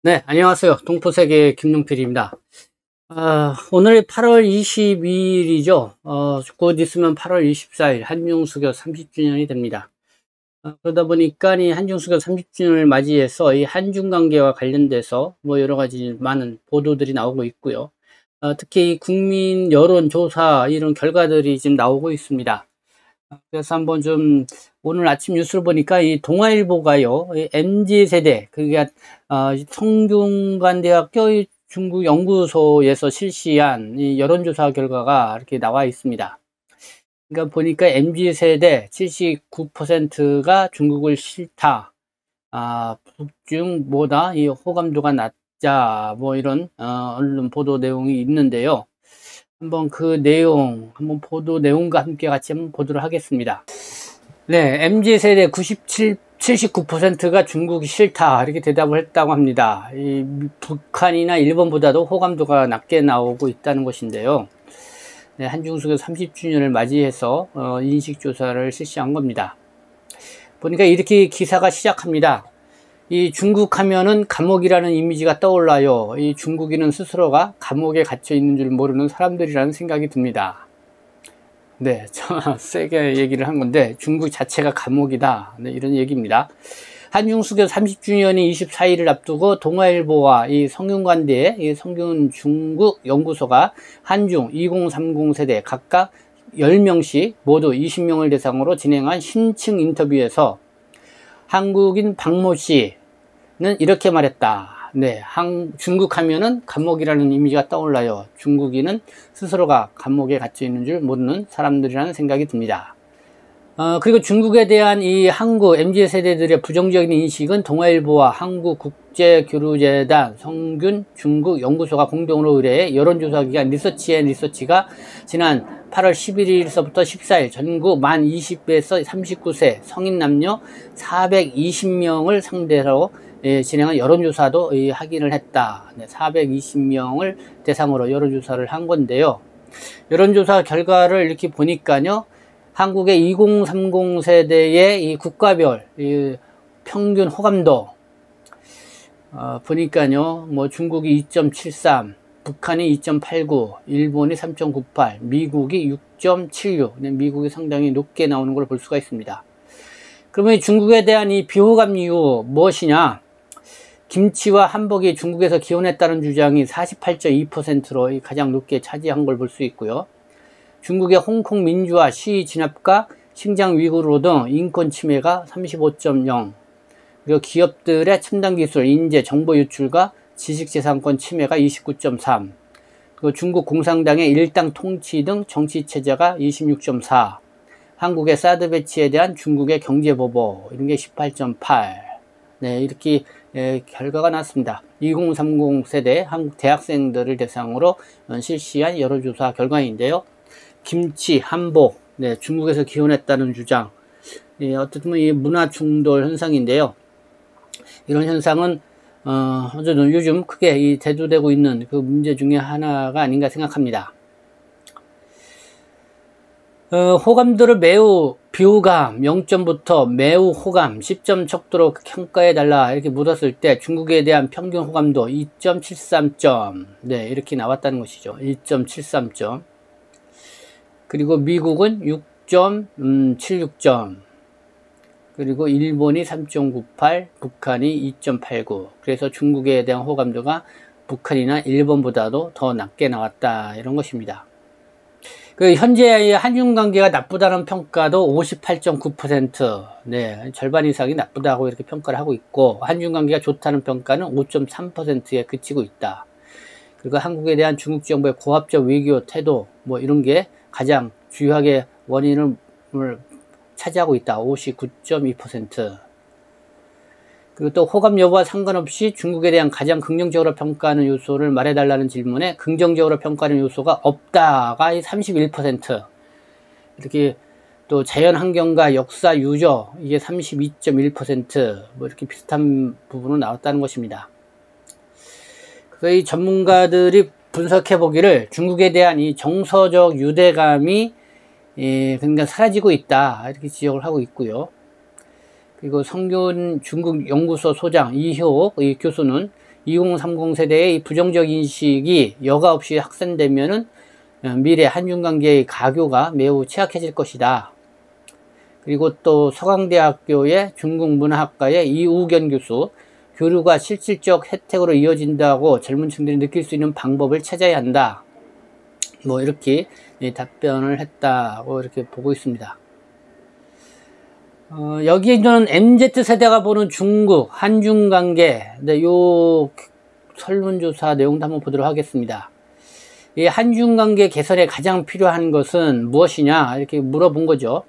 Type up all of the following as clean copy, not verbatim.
네, 안녕하세요. 동포세계 김용필입니다. 오늘이 8월 22일이죠. 곧 있으면 8월 24일 한중수교 30주년이 됩니다. 그러다 보니까 이 한중수교 30주년을 맞이해서 이 한중 관계와 관련돼서 뭐 여러 가지 많은 보도들이 나오고 있고요. 특히 이 국민 여론조사 이런 결과들이 지금 나오고 있습니다. 그래서 한번 좀 오늘 아침 뉴스를 보니까 이 동아일보가요, 이 MZ세대, 그게 성균관대학교 중국 연구소에서 실시한 이 여론조사 결과가 이렇게 나와 있습니다. 그러니까 보니까 MZ세대 79%가 중국을 싫다. 북중 뭐다, 이 호감도가 낮자, 뭐 이런, 언론 보도 내용이 있는데요. 한번 그 내용, 한번 보도 내용과 함께 같이 한번 보도록 하겠습니다. 네, MZ세대 79%가 중국이 싫다, 이렇게 대답을 했다고 합니다. 이 북한이나 일본보다도 호감도가 낮게 나오고 있다는 것인데요. 네, 한중수교 30주년을 맞이해서 인식조사를 실시한 겁니다. 보니까 이렇게 기사가 시작합니다. 이 중국 하면은 감옥이라는 이미지가 떠올라요. 이 중국인은 스스로가 감옥에 갇혀 있는 줄 모르는 사람들이라는 생각이 듭니다. 네, 세게 얘기를 한 건데 중국 자체가 감옥이다. 네, 이런 얘기입니다. 한중수교 30주년이 24일을 앞두고 동아일보와 이 성균관대, 이 성균 중국 연구소가 한중 2030 세대 각각 10명씩 모두 20명을 대상으로 진행한 심층 인터뷰에서 한국인 박모 씨는 이렇게 말했다. 네, 중국 하면은 감옥이라는 이미지가 떠올라요. 중국인은 스스로가 감옥에 갇혀 있는 줄 모르는 사람들이라는 생각이 듭니다. 그리고 중국에 대한 이 한국 MZ 세대들의 부정적인 인식은 동아일보와 한국국제교류재단 성균 중국 연구소가 공동으로 의뢰해 여론조사 기관 리서치가 지난 8월 11일서부터 14일 전국 만 20에서 39세 성인 남녀 420명을 상대로 진행한 여론조사도 확인을 했다. 420명을 대상으로 여론조사를 한 건데요. 여론조사 결과를 이렇게 보니까요. 한국의 2030 세대의 이 국가별 평균 호감도 보니까요. 뭐 중국이 2.73, 북한이 2.89, 일본이 3.98, 미국이 6.76. 미국이 상당히 높게 나오는 걸 볼 수가 있습니다. 그러면 중국에 대한 이 비호감 이유 무엇이냐? 김치와 한복이 중국에서 기원했다는 주장이 48.2%로 가장 높게 차지한 걸 볼 수 있고요. 중국의 홍콩 민주화 시위 진압과 신장 위구르 등 인권 침해가 35.0, 그리고 기업들의 첨단 기술, 인재, 정보 유출과 지식재산권 침해가 29.3, 그리고 중국 공산당의 일당 통치 등 정치 체제가 26.4, 한국의 사드 배치에 대한 중국의 경제 보복 이런 게 18.8. 네, 이렇게 결과가 났습니다. 2030 세대 한국 대학생들을 대상으로 실시한 여론조사 결과인데요. 김치, 한복, 네, 중국에서 기원했다는 주장. 어쨌든 이 문화 충돌 현상인데요. 이런 현상은 어쨌든 요즘 크게 대두되고 있는 그 문제 중에 하나가 아닌가 생각합니다. 호감도를 매우 비호감 0점부터 매우 호감 10점 척도로 평가해달라 이렇게 물었을 때 중국에 대한 평균 호감도 2.73점. 네, 이렇게 나왔다는 것이죠. 2.73점. 그리고 미국은 6.76점, 그리고 일본이 3.98, 북한이 2.89. 그래서 중국에 대한 호감도가 북한이나 일본보다도 더 낮게 나왔다, 이런 것입니다. 현재 한중 관계가 나쁘다는 평가도 58.9%, 네, 절반 이상이 나쁘다고 이렇게 평가를 하고 있고, 한중 관계가 좋다는 평가는 5.3%에 그치고 있다. 그리고 한국에 대한 중국 정부의 고압적 외교 태도, 뭐 이런 게 가장 주요하게 원인을 차지하고 있다. 59.2%. 그리고 또 호감 여부와 상관없이 중국에 대한 가장 긍정적으로 평가하는 요소를 말해달라는 질문에 긍정적으로 평가하는 요소가 없다가 31%. 이렇게 또 자연환경과 역사 유저 이게 32.1%. 뭐 이렇게 비슷한 부분으로 나왔다는 것입니다. 이 전문가들이 분석해 보기를 중국에 대한 이 정서적 유대감이 굉장히 사라지고 있다, 이렇게 지적을 하고 있고요. 그리고 성균 중국 연구소 소장 이효옥 교수는 2030 세대의 이 부정적 인식이 여과 없이 확산되면은 미래 한중 관계의 가교가 매우 취약해질 것이다. 그리고 또 서강대학교의 중국문화학과의 이우견 교수, 교류가 실질적 혜택으로 이어진다고 젊은 층들이 느낄 수 있는 방법을 찾아야 한다. 뭐 이렇게 답변을 했다고 이렇게 보고 있습니다. 여기에는 MZ세대가 보는 중국, 한중 관계, 요 설문조사 내용도 한번 보도록 하겠습니다. 이 한중 관계 개선에 가장 필요한 것은 무엇이냐 이렇게 물어본 거죠.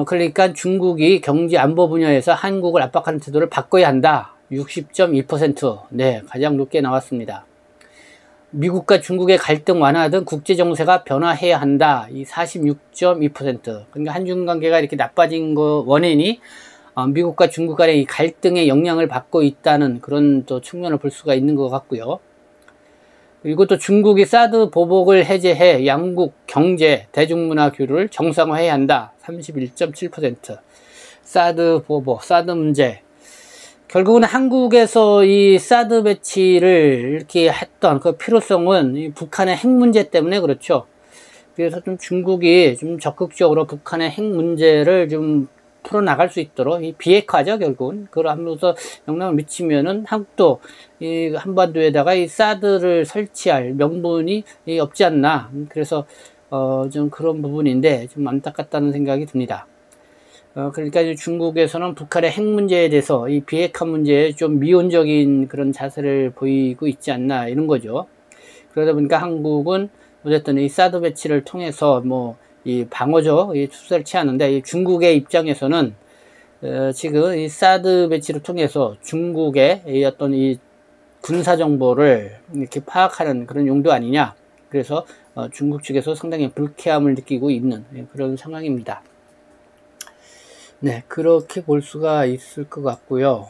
그러니까 중국이 경제 안보 분야에서 한국을 압박하는 태도를 바꿔야 한다. 60.2%. 네, 가장 높게 나왔습니다. 미국과 중국의 갈등 완화 등 국제 정세가 변화해야 한다. 이 46.2%. 그러니까 한중 관계가 이렇게 나빠진 거 원인이 미국과 중국 간의 이 갈등의 영향을 받고 있다는 그런 또 측면을 볼 수가 있는 것 같고요. 그리고 또 중국이 사드 보복을 해제해 양국 경제, 대중문화 교류를 정상화해야 한다. 31.7%. 사드 보복, 사드 문제. 결국은 한국에서 이 사드 배치를 이렇게 했던 그 필요성은 이 북한의 핵 문제 때문에 그렇죠. 그래서 좀 중국이 좀 적극적으로 북한의 핵 문제를 좀 풀어나갈 수 있도록 이 비핵화죠, 결국은. 그걸 하면서 영향을 미치면은 한국도 이 한반도에다가 이 사드를 설치할 명분이 없지 않나. 그래서 좀 그런 부분인데 좀 안타깝다는 생각이 듭니다. 그러니까 중국에서는 북한의 핵 문제에 대해서 이 비핵화 문제에 좀 미온적인 그런 자세를 보이고 있지 않나 이런 거죠. 그러다 보니까 한국은 어쨌든 이 사드 배치를 통해서 뭐 이 방어적 이 투사를 취하는데 이 중국의 입장에서는 지금 이 사드 배치를 통해서 중국의 이 어떤 이 군사 정보를 이렇게 파악하는 그런 용도 아니냐. 그래서 중국 측에서 상당히 불쾌함을 느끼고 있는 그런 상황입니다. 네, 그렇게 볼 수가 있을 것 같고요.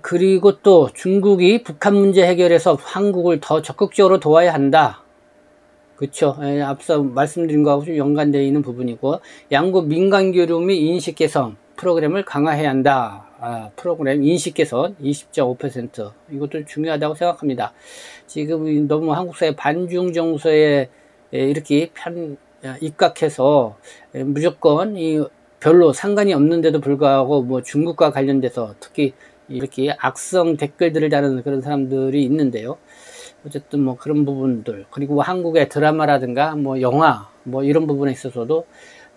그리고 또 중국이 북한 문제 해결에서 한국을 더 적극적으로 도와야 한다. 그쵸. 앞서 말씀드린 거하고 좀 연관되어 있는 부분이고, 양국 민간 교류 및 인식 개선 프로그램을 강화해야 한다. 프로그램 인식 개선 20.5%. 이것도 중요하다고 생각합니다. 지금 너무 한국 사회 반중 정서에 이렇게 입각해서 무조건 별로 상관이 없는데도 불구하고 뭐 중국과 관련돼서 특히 이렇게 악성 댓글들을 다루는 그런 사람들이 있는데요. 어쨌든 뭐 그런 부분들, 그리고 한국의 드라마라든가 뭐 영화 뭐 이런 부분에 있어서도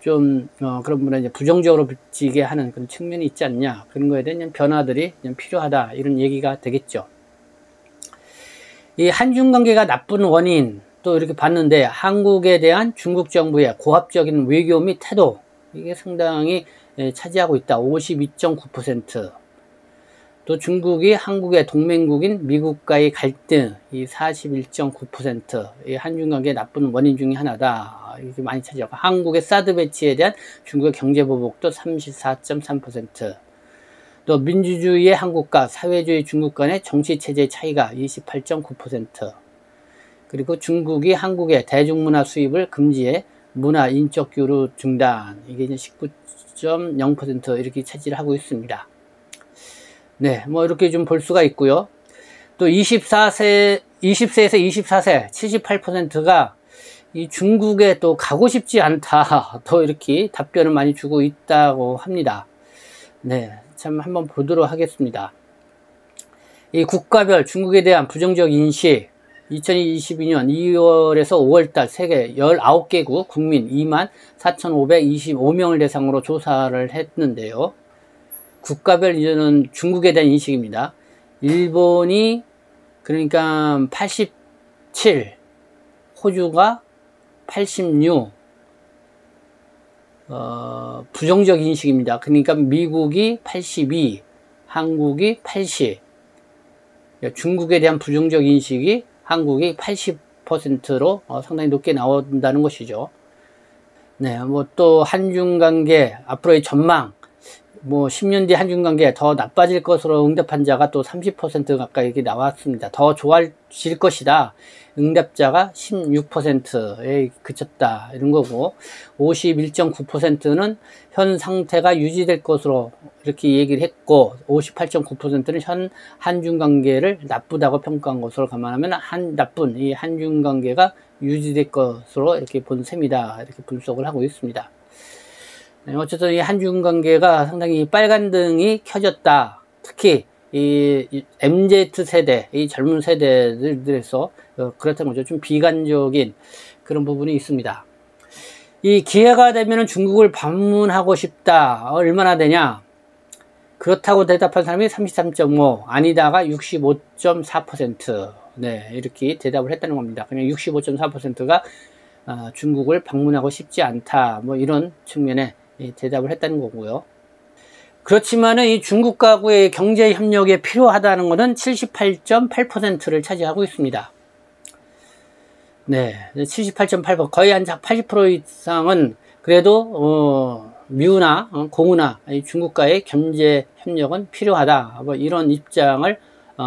좀 그런 부분에 이제 부정적으로 비치게 하는 그런 측면이 있지 않냐, 그런 거에 대한 변화들이 필요하다, 이런 얘기가 되겠죠. 이 한중 관계가 나쁜 원인 또 이렇게 봤는데, 한국에 대한 중국 정부의 고압적인 외교 및 태도, 이게 상당히 차지하고 있다. 52.9%. 또 중국이 한국의 동맹국인 미국과의 갈등, 이 41.9%. 이 한중 관계의 나쁜 원인 중에 하나다. 이게 많이 차지하고, 한국의 사드 배치에 대한 중국의 경제 보복도 34.3%. 또 민주주의의 한국과 사회주의 중국 간의 정치 체제의 차이가 28.9%. 그리고 중국이 한국의 대중문화 수입을 금지해 문화 인적 교류 중단, 이게 이제 19.0% 이렇게 차지를 하고 있습니다. 네, 뭐 이렇게 좀 볼 수가 있고요. 또 20세에서 24세 78%가 이 중국에 또 가고 싶지 않다, 또 이렇게 답변을 많이 주고 있다고 합니다. 네, 참 한번 보도록 하겠습니다. 이 국가별 중국에 대한 부정적 인식, 2022년 2월에서 5월달 세계 19개국 국민 24,525명을 대상으로 조사를 했는데요. 국가별 이제는 중국에 대한 인식입니다. 일본이 그러니까 87, 호주가 86, 부정적 인식입니다. 그러니까 미국이 82, 한국이 80. 중국에 대한 부정적 인식이 한국이 80%로 상당히 높게 나온다는 것이죠. 네, 뭐 또 한중 관계 앞으로의 전망, 뭐 10년 뒤 한중 관계 더 나빠질 것으로 응답한 자가 또 30% 가까이 이렇게 나왔습니다. 더 좋아질 것이다. 응답자가 16%에 그쳤다. 이런 거고, 51.9%는 현 상태가 유지될 것으로 이렇게 얘기를 했고, 58.9%는 현 한중 관계를 나쁘다고 평가한 것으로 감안하면 나쁜 이 한중 관계가 유지될 것으로 이렇게 본 셈이다. 이렇게 분석을 하고 있습니다. 네, 어쨌든 이 한중 관계가 상당히 빨간 등이 켜졌다. 특히 이 MZ 세대, 이 젊은 세대들에서 그렇다는 거죠. 좀 비관적인 그런 부분이 있습니다. 이 기회가 되면 중국을 방문하고 싶다. 얼마나 되냐? 그렇다고 대답한 사람이 33.5, 아니다가 65.4%. 네, 이렇게 대답을 했다는 겁니다. 그냥 65.4%가 중국을 방문하고 싶지 않다. 뭐 이런 측면에 대답을 했다는 거고요. 그렇지만은 이 중국과의 경제 협력에 필요하다는 것은 78.8%를 차지하고 있습니다. 네, 78.8%, 거의 한 80% 이상은 그래도 미우나 공우나 중국과의 경제 협력은 필요하다. 뭐 이런 입장을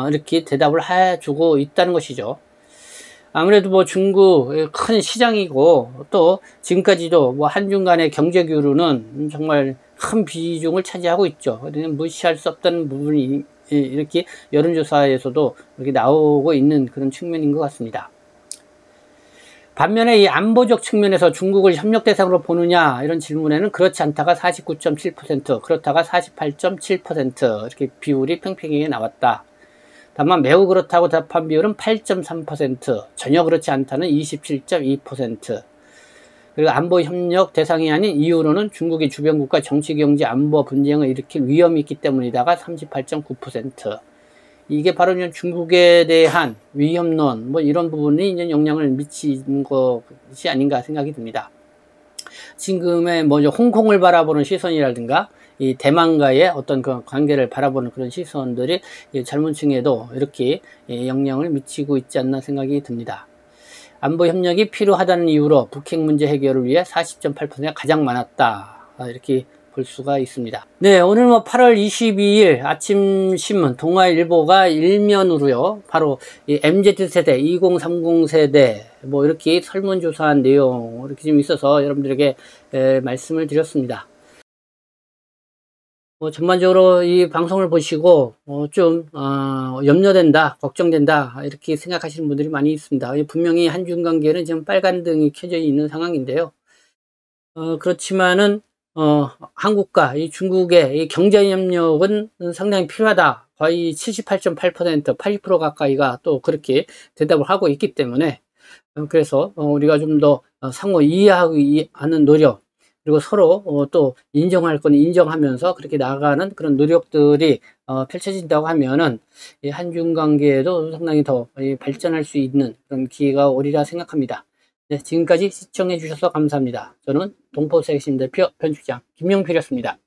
이렇게 대답을 해주고 있다는 것이죠. 아무래도 뭐 중국 큰 시장이고 또 지금까지도 뭐 한중 간의 경제 교류는 정말 큰 비중을 차지하고 있죠. 무시할 수 없다는 부분이 이렇게 여론조사에서도 이렇게 나오고 있는 그런 측면인 것 같습니다. 반면에 이 안보적 측면에서 중국을 협력 대상으로 보느냐 이런 질문에는 그렇지 않다가 49.7%, 그렇다가 48.7% 이렇게 비율이 팽팽하게 나왔다. 다만 매우 그렇다고 답한 비율은 8.3%, 전혀 그렇지 않다는 27.2%. 그리고 안보 협력 대상이 아닌 이유로는 중국이 주변국가 정치, 경제, 안보 분쟁을 일으킬 위험이 있기 때문이다가 38.9%. 이게 바로 중국에 대한 위협론, 뭐 이런 부분이 이제 영향을 미치는 것이 아닌가 생각이 듭니다. 지금의 먼저 홍콩을 바라보는 시선이라든가 이 대만과의 어떤 그 관계를 바라보는 그런 시선들이 젊은층에도 이렇게 영향을 미치고 있지 않나 생각이 듭니다. 안보 협력이 필요하다는 이유로 북핵 문제 해결을 위해 40.8%가 가장 많았다. 이렇게 볼 수가 있습니다. 네, 오늘 뭐 8월 22일 아침 신문 동아일보가 일면으로요, 바로 이 MZ 세대, 2030 세대 뭐 이렇게 설문조사한 내용 이렇게 좀 있어서 여러분들에게 말씀을 드렸습니다. 전반적으로 이 방송을 보시고 염려된다, 걱정된다 이렇게 생각하시는 분들이 많이 있습니다. 분명히 한중 관계는 지금 빨간 등이 켜져 있는 상황인데요. 그렇지만은 한국과 이 중국의 이 경제 협력은 상당히 필요하다. 거의 78.8%, 80% 가까이가 또 그렇게 대답을 하고 있기 때문에 그래서 우리가 좀 더 상호 이해하는 노력, 그리고 서로 또 인정할 건 인정하면서 그렇게 나아가는 그런 노력들이 펼쳐진다고 하면은 이 한중 관계에도 상당히 더 발전할 수 있는 그런 기회가 오리라 생각합니다. 네, 지금까지 시청해 주셔서 감사합니다. 저는 동포세계신 대표 편집장 김용필이었습니다.